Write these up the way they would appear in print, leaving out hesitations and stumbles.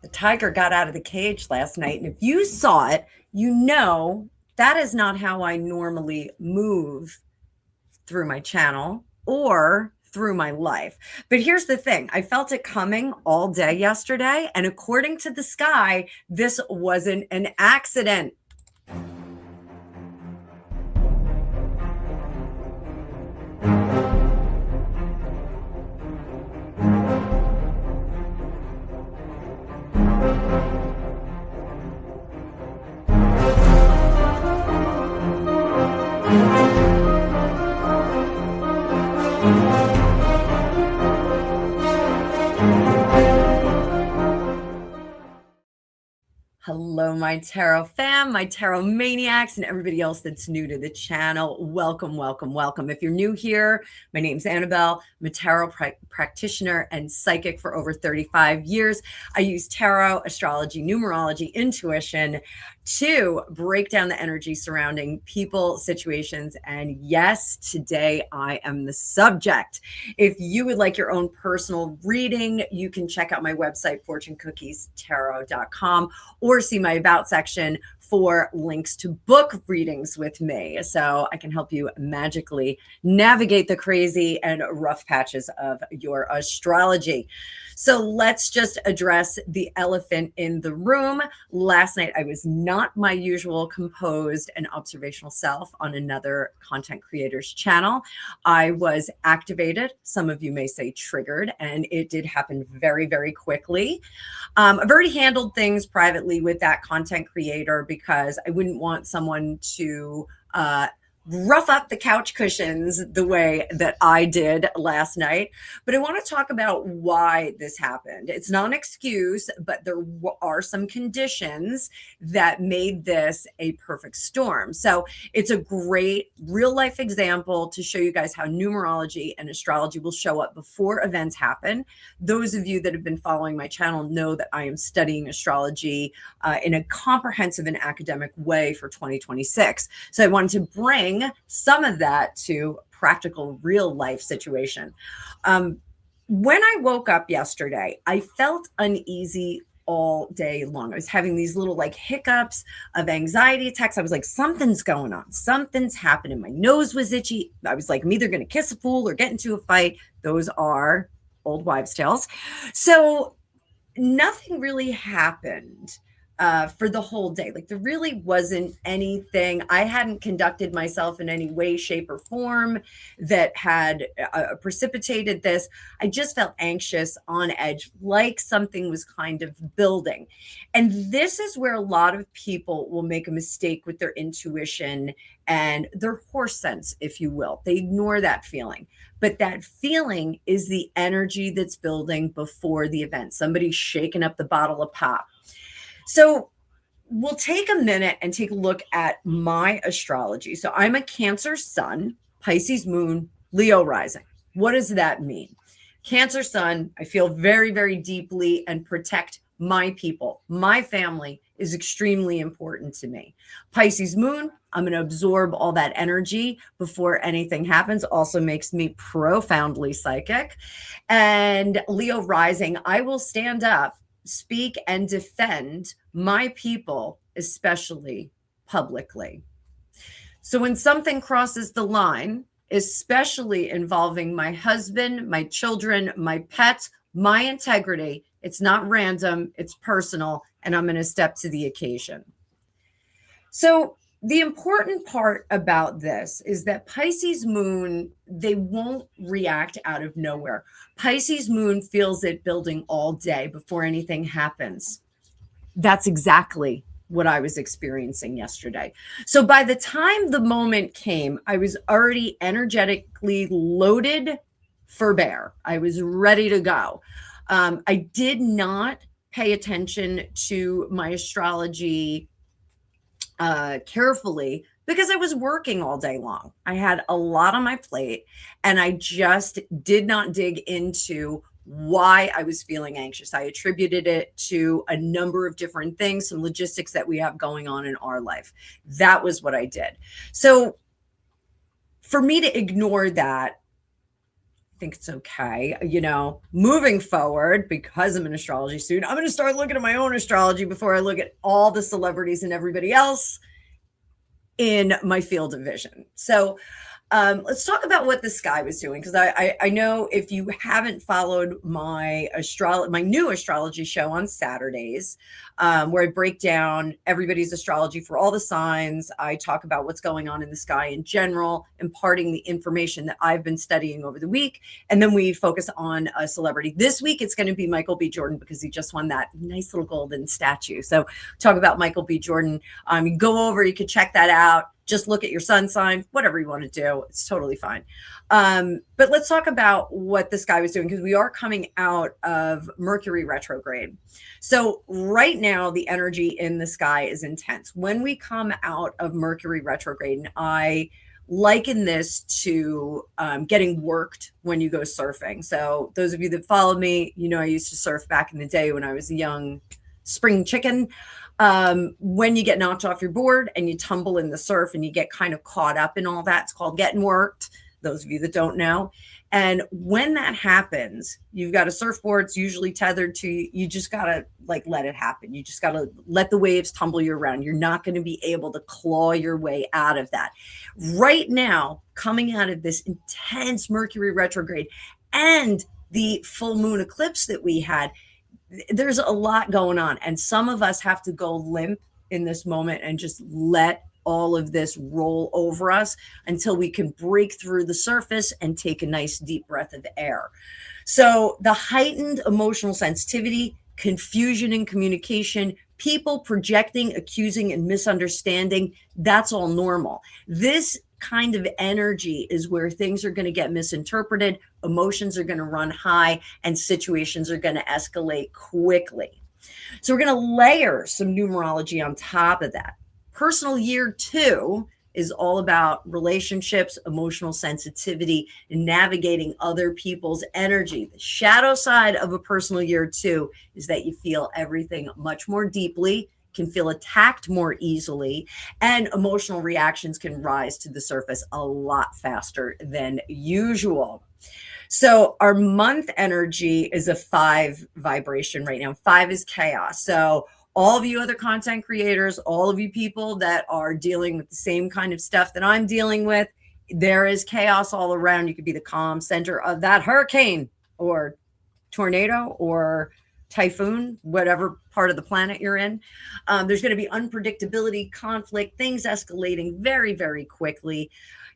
The tiger got out of the cage last night. And if you saw it, you know that is not how I normally move through my channel or through my life. But here's the thing, I felt it coming all day yesterday. And according to the sky, this wasn't an accident. Hello, my tarot fam, my tarot maniacs, and everybody else that's new to the channel. Welcome, welcome, welcome. If you're new here, my name's Annabelle. I'm a tarot practitioner and psychic for over 35 years. I use tarot, astrology, numerology, intuition to break down the energy surrounding people, situations, and yes, today I am the subject. If you would like your own personal reading, you can check out my website, fortunecookiestarot.com, or see my about section for links to book readings with me, so I can help you magically navigate the crazy and rough patches of your astrology. So let's just address the elephant in the room. Last night, I was not my usual composed and observational self on another content creator's channel. I was activated. Some of you may say triggered, and it did happen very, very quickly. I've already handled things privately with that content creator because I wouldn't want someone to rough up the couch cushions the way that I did last night. But I want to talk about why this happened. It's not an excuse, but there are some conditions that made this a perfect storm. So it's a great real life example to show you guys how numerology and astrology will show up before events happen. Those of you that have been following my channel know that I am studying astrology in a comprehensive and academic way for 2026. So I wanted to bring some of that to practical real life situation. When I woke up yesterday, I felt uneasy all day long. I was having these little like hiccups of anxiety attacks. I was like, something's going on. Something's happening. My nose was itchy. I was like, I'm either going to kiss a fool or get into a fight. Those are old wives' tales. So nothing really happened for the whole day. Like there really wasn't anything. I hadn't conducted myself in any way, shape, or form that had precipitated this. I just felt anxious, on edge, like something was kind of building. And this is where a lot of people will make a mistake with their intuition and their horse sense, if you will. They ignore that feeling. But that feeling is the energy that's building before the event. Somebody's shaking up the bottle of pop. So we'll take a minute and take a look at my astrology. So I'm a Cancer sun, Pisces moon, Leo rising. What does that mean? Cancer sun, I feel very, very deeply and protect my people. My family is extremely important to me. Pisces moon, I'm going to absorb all that energy before anything happens. Also makes me profoundly psychic. And Leo rising, I will stand up, speak, and defend my people, especially publicly. So when something crosses the line, especially involving my husband, my children, my pets, my integrity, it's not random, it's personal, and I'm going to step to the occasion. So the important part about this is that Pisces moon, they won't react out of nowhere. Pisces moon feels it building all day before anything happens. That's exactly what I was experiencing yesterday. So by the time the moment came, I was already energetically loaded for bear. I was ready to go. I did not pay attention to my astrology carefully because I was working all day long. I had a lot on my plate and I just did not dig into why I was feeling anxious. I attributed it to a number of different things, some logistics that we have going on in our life. That was what I did. So for me to ignore that think it's okay. Moving forward, because I'm an astrology student, I'm going to start looking at my own astrology before I look at all the celebrities and everybody else in my field of vision. So let's talk about what the sky was doing, because I know if you haven't followed my new astrology show on Saturdays, where I break down everybody's astrology for all the signs. I talk about what's going on in the sky in general, imparting the information that I've been studying over the week, and then we focus on a celebrity. This week it's going to be Michael B. Jordan, because he just won that nice little golden statue. So talk about Michael B. Jordan. You go over, you can check that out. Just look at your sun sign, whatever you want to do. It's totally fine. But let's talk about what the sky was doing, because we are coming out of Mercury retrograde. So right now, the energy in the sky is intense. When we come out of Mercury retrograde, and I liken this to getting worked when you go surfing. So those of you that followed me, I used to surf back in the day when I was a young spring chicken. When you get knocked off your board and you tumble in the surf and you get kind of caught up in all that, it's called getting worked. Those of you that don't know. And when that happens, you've got a surfboard. It's usually tethered to you. You just got to let it happen. You just got to let the waves tumble you around. You're not going to be able to claw your way out of that. Right now, coming out of this intense Mercury retrograde and the full moon eclipse that we had, there's a lot going on, and some of us have to go limp in this moment and just let all of this roll over us until we can break through the surface and take a nice deep breath of air. So the heightened emotional sensitivity, confusion in communication, people projecting, accusing, and misunderstanding, that's all normal. This kind of energy is where things are going to get misinterpreted, emotions are going to run high, and situations are going to escalate quickly. So we're going to layer some numerology on top of that. Personal year 2 is all about relationships, emotional sensitivity, and navigating other people's energy. The shadow side of a personal year 2 is that you feel everything much more deeply, can feel attacked more easily, and emotional reactions can rise to the surface a lot faster than usual. So our month energy is a 5 vibration right now. 5 is chaos. So all of you other content creators, all of you people that are dealing with the same kind of stuff that I'm dealing with, there is chaos all around. You could be the calm center of that hurricane or tornado or typhoon, whatever part of the planet you're in. There's going to be unpredictability, conflict, things escalating very, very quickly.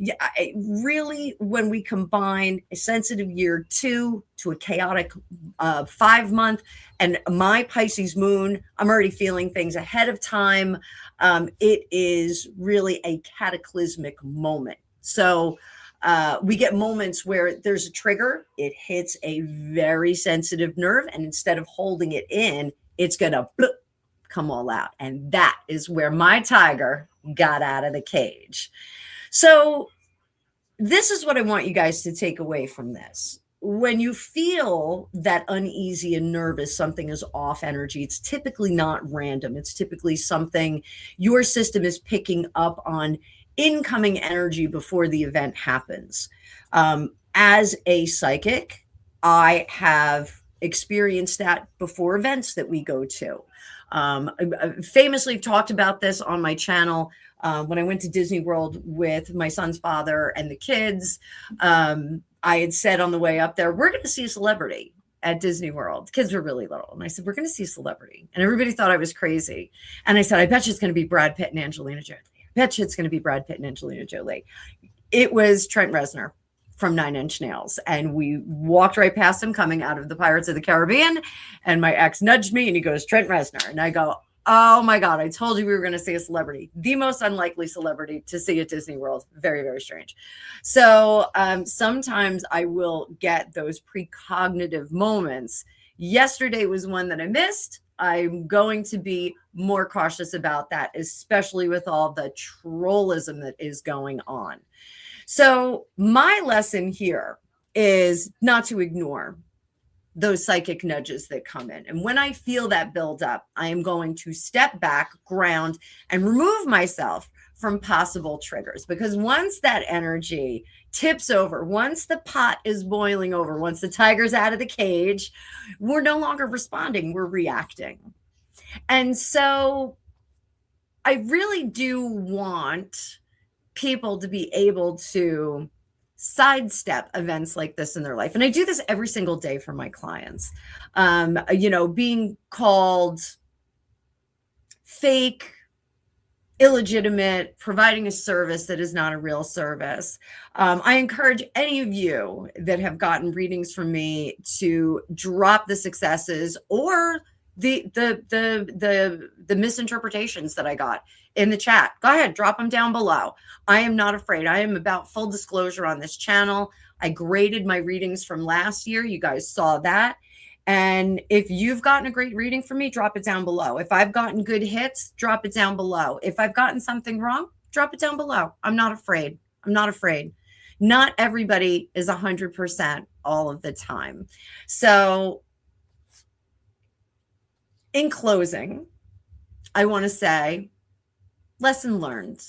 Yeah, really, when we combine a sensitive year 2 to a chaotic 5 month and my Pisces moon, I'm already feeling things ahead of time. It is really a cataclysmic moment. So we get moments where there's a trigger, it hits a very sensitive nerve, and instead of holding it in, it's going to come all out. And that is where my tiger got out of the cage. So this is what I want you guys to take away from this. When you feel that uneasy and nervous, something is off energy, it's typically not random. It's typically something your system is picking up on incoming energy before the event happens. As a psychic, I have experienced that before events that we go to. I famously talked about this on my channel when I went to Disney World with my son's father and the kids. I had said on the way up there, we're going to see a celebrity at Disney World. The kids were really little. And I said, we're going to see a celebrity. And everybody thought I was crazy. And I said, I bet you it's going to be Brad Pitt and Angelina Jolie. I bet you it's going to be Brad Pitt and Angelina Jolie. It was Trent Reznor from 9 Inch Nails. And we walked right past him coming out of the Pirates of the Caribbean. And my ex nudged me and he goes, Trent Reznor. And I go, oh my God, I told you we were going to see a celebrity. The most unlikely celebrity to see at Disney World. Very, very strange. So sometimes I will get those precognitive moments. Yesterday was one that I missed. I'm going to be more cautious about that, especially with all the trollism that is going on. So my lesson here is not to ignore those psychic nudges that come in. And when I feel that build up, I am going to step back, ground, and remove myself from possible triggers, because once that energy tips over, once the pot is boiling over, once the tiger's out of the cage, we're no longer responding, we're reacting. And so I really do want people to be able to sidestep events like this in their life. And I do this every single day for my clients. Being called fake, illegitimate, providing a service that is not a real service. I encourage any of you that have gotten readings from me to drop the successes or the misinterpretations that I got in the chat. Go ahead, drop them down below. I am not afraid. I am about full disclosure on this channel. I graded my readings from last year. You guys saw that. And if you've gotten a great reading from me, drop it down below. If I've gotten good hits, drop it down below. If I've gotten something wrong, drop it down below. I'm not afraid. I'm not afraid. Not everybody is 100% all of the time. So in closing, I want to say, lesson learned.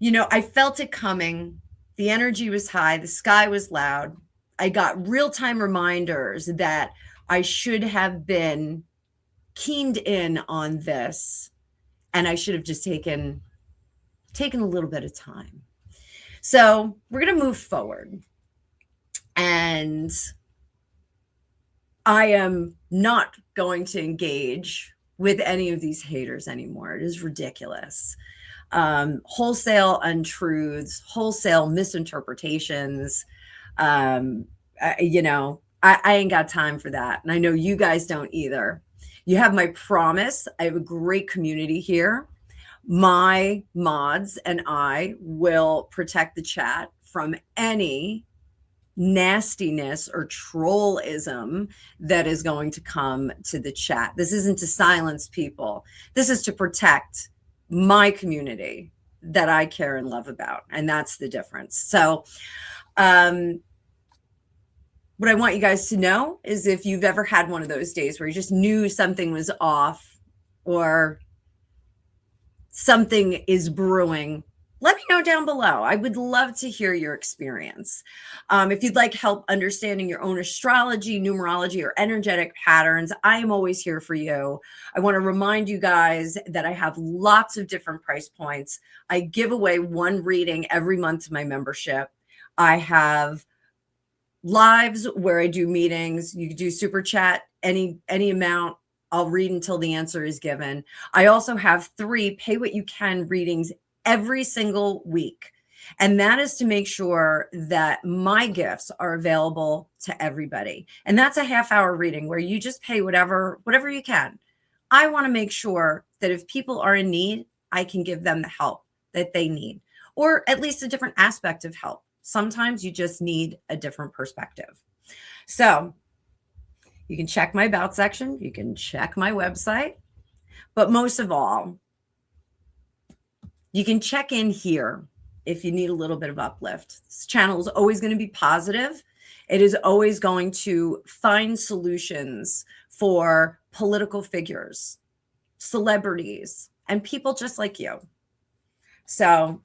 I felt it coming. The energy was high. The sky was loud. I got real-time reminders that I should have been keened in on this, and I should have just taken a little bit of time. So we're going to move forward, and I am not going to engage with any of these haters anymore. It is ridiculous. Wholesale untruths, wholesale misinterpretations. I ain't got time for that. And I know you guys don't either. You have my promise. I have a great community here. My mods and I will protect the chat from any nastiness or trollism that is going to come to the chat. This isn't to silence people. This is to protect my community that I care and love about. And that's the difference. So, what I want you guys to know is if you've ever had one of those days where you just knew something was off or something is brewing, let me know down below. I would love to hear your experience. If you'd like help understanding your own astrology, numerology, or energetic patterns, I am always here for you. I want to remind you guys that I have lots of different price points. I give away one reading every month to my membership. I have lives where I do meetings. You can do super chat, any amount. I'll read until the answer is given. I also have 3 pay what you can readings every single week. And that is to make sure that my gifts are available to everybody. And that's a half-hour reading where you just pay whatever you can. I want to make sure that if people are in need, I can give them the help that they need, or at least a different aspect of help. Sometimes you just need a different perspective. So you can check my about section. You can check my website. But most of all, you can check in here if you need a little bit of uplift. This channel is always going to be positive. It is always going to find solutions for political figures, celebrities, and people just like you. So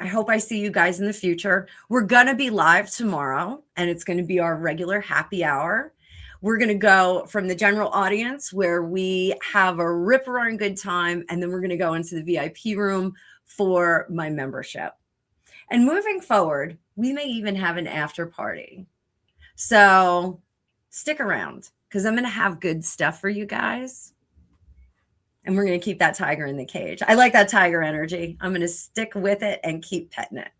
I hope I see you guys in the future. We're going to be live tomorrow, and it's going to be our regular happy hour. We're going to go from the general audience where we have a rip-roaring good time, and then we're going to go into the VIP room for my membership. And moving forward, we may even have an after party. So stick around because I'm going to have good stuff for you guys. And we're going to keep that tiger in the cage. I like that tiger energy. I'm going to stick with it and keep petting it.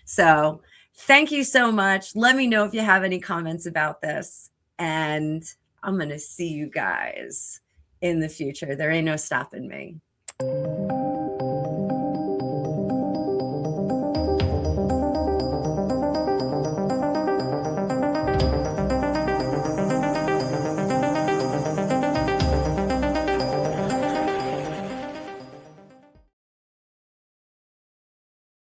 So thank you so much. Let me know if you have any comments about this. And I'm going to see you guys in the future. There ain't no stopping me.